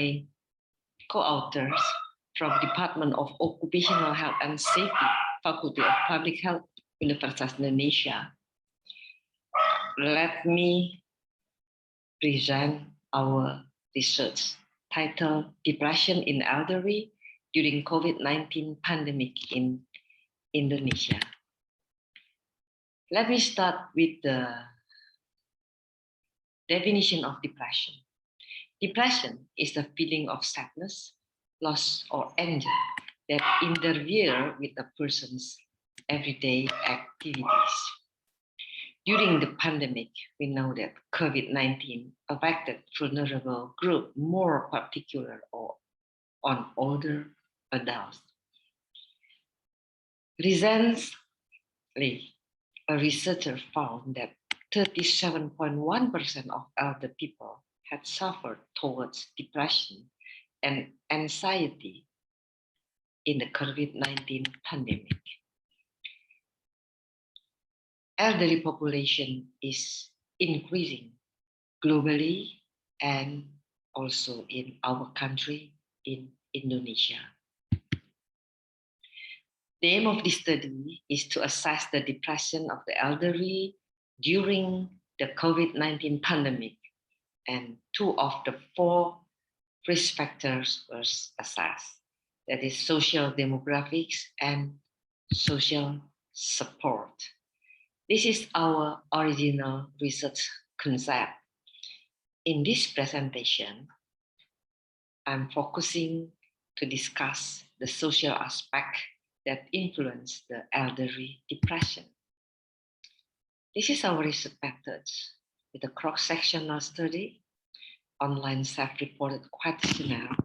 my co-authors from Department of Occupational Health and Safety, Faculty of Public Health, Universitas Indonesia, let me present our research titled Depression in Elderly During COVID-19 Pandemic in Indonesia. Let me start with the definition of depression. Depression is the feeling of sadness, loss, or anger that interfere with a person's everyday activities. During the pandemic, we know that COVID-19 affected vulnerable groups, more particular on older adults. Recently, a researcher found that 37.1% of elder people had suffered towards depression and anxiety in the COVID-19 pandemic. Elderly population is increasing globally and also in our country, in Indonesia. The aim of this study is to assess the depression of the elderly during the COVID-19 pandemic, and 2 of the 4 risk factors were assessed, that is social demographics and social support. This is our original research concept. In this presentation, I'm focusing to discuss the social aspect that influence the elderly depression. This is our research methods with a cross-sectional study, online self-reported questionnaire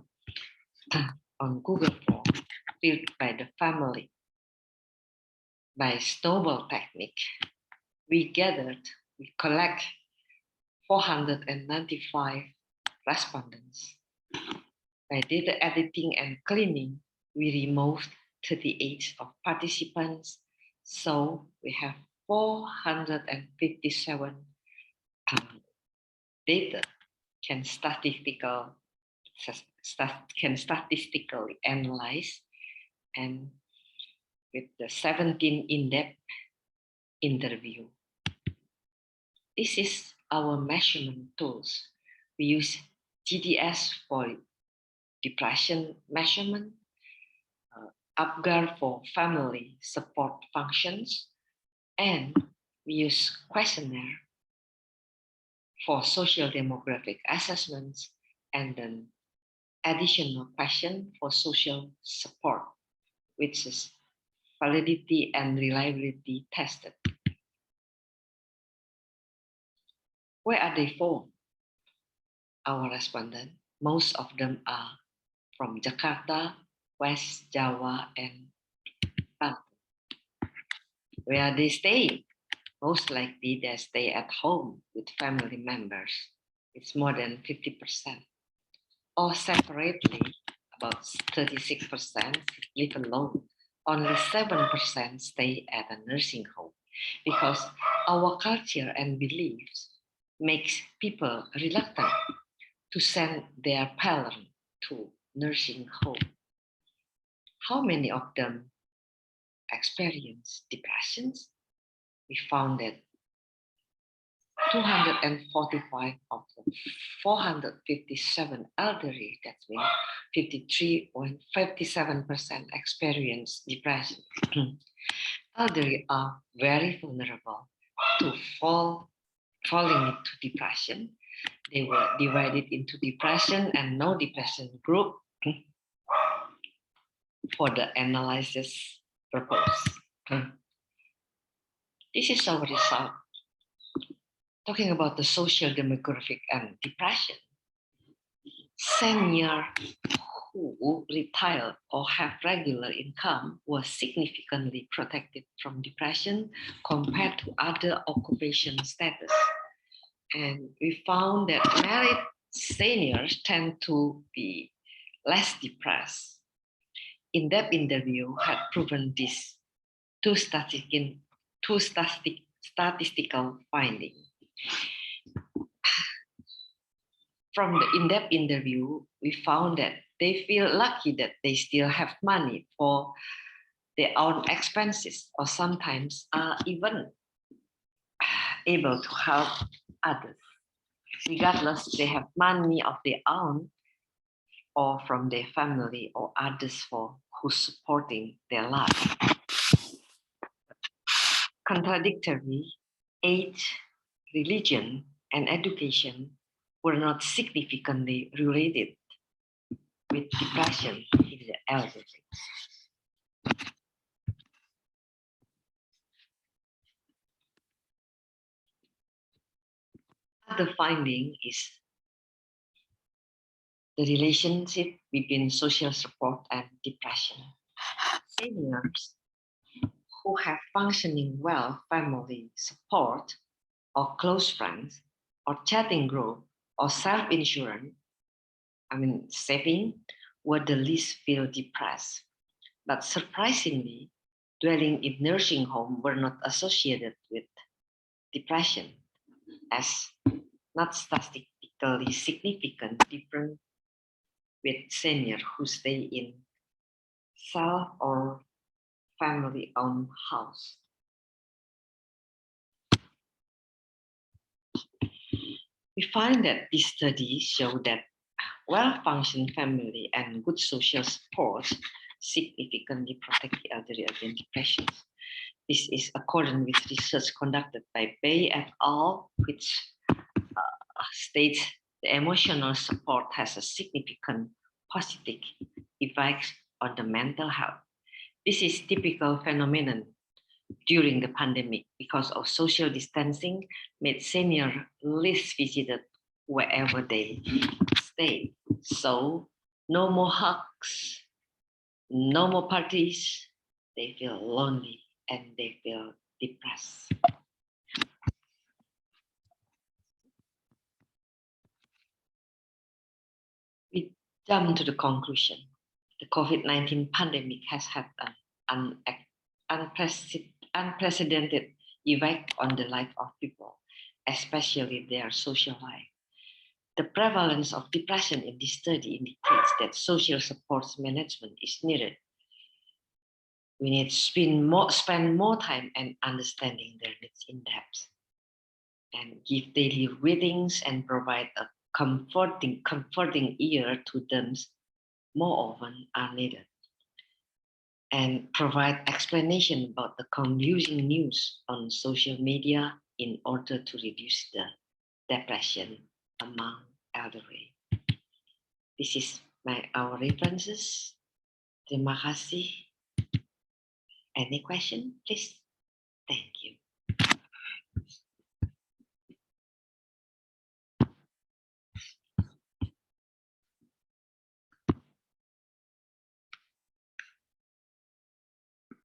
on Google Form filled by the family. By snowball technique, we collect 495 respondents. By data editing and cleaning, we removed 38 of participants, so we have 457 data can statistically analyze, and with the 17 in-depth interview. This is our measurement tools. We use GDS for depression measurement, UpGar for family support functions, and we use questionnaire for social demographic assessments, and then additional question for social support, which is validity and reliability tested. Where are they from? Our respondents, most of them are from Jakarta, West Java, and Banten. Where they stay? Most likely they stay at home with family members. It's more than 50%. Or separately, about 36% live alone. Only 7% stay at a nursing home, because our culture and beliefs makes people reluctant to send their parents to nursing home. How many of them experience depressions? We found that 245 of the 457 elderly, that means 53.57% experience depression. Elderly are very vulnerable to falling into depression. They were divided into depression and no depression group for the analysis purpose. This is our result. Talking about the social demographic and depression, seniors who retire or have regular income were significantly protected from depression compared to other occupation status. And we found that married seniors tend to be less depressed. In-depth interview had proven this two statistical findings. from the in-depth interview, we found that they feel lucky that they still have money for their own expenses, or sometimes are even able to help others, regardless they have money of their own or from their family or others for who's supporting their life. Contradictory, age, religion, and education were not significantly related with depression in the elderly. Other finding is the relationship between social support and depression. Seniors who have functioning well family support or close friends or chatting group or self-insurance, saving, were the least feel depressed. But surprisingly, dwelling in nursing home were not associated with depression, as not statistically significant difference with seniors who stay in self or family-owned house. We find that these studies show that well-functioning family and good social support significantly protect the elderly against depression. This is according with research conducted by Bay et al., which states the emotional support has a significant positive effect on the mental health. This is typical phenomenon during the pandemic because of social distancing made seniors least visited wherever they stayed. So no more hugs, no more parties. They feel lonely and they feel depressed. We jump to the conclusion. The COVID-19 pandemic has had an unprecedented effect on the life of people, especially their social life. The prevalence of depression in this study indicates that social support management is needed. We need to spend more time and understanding their needs in depth, and give daily readings and provide a comforting ear to them more often are needed, and provide explanation about the confusing news on social media in order to reduce the depression among elderly. This is our references. Terima kasih. Any question, please? Thank you.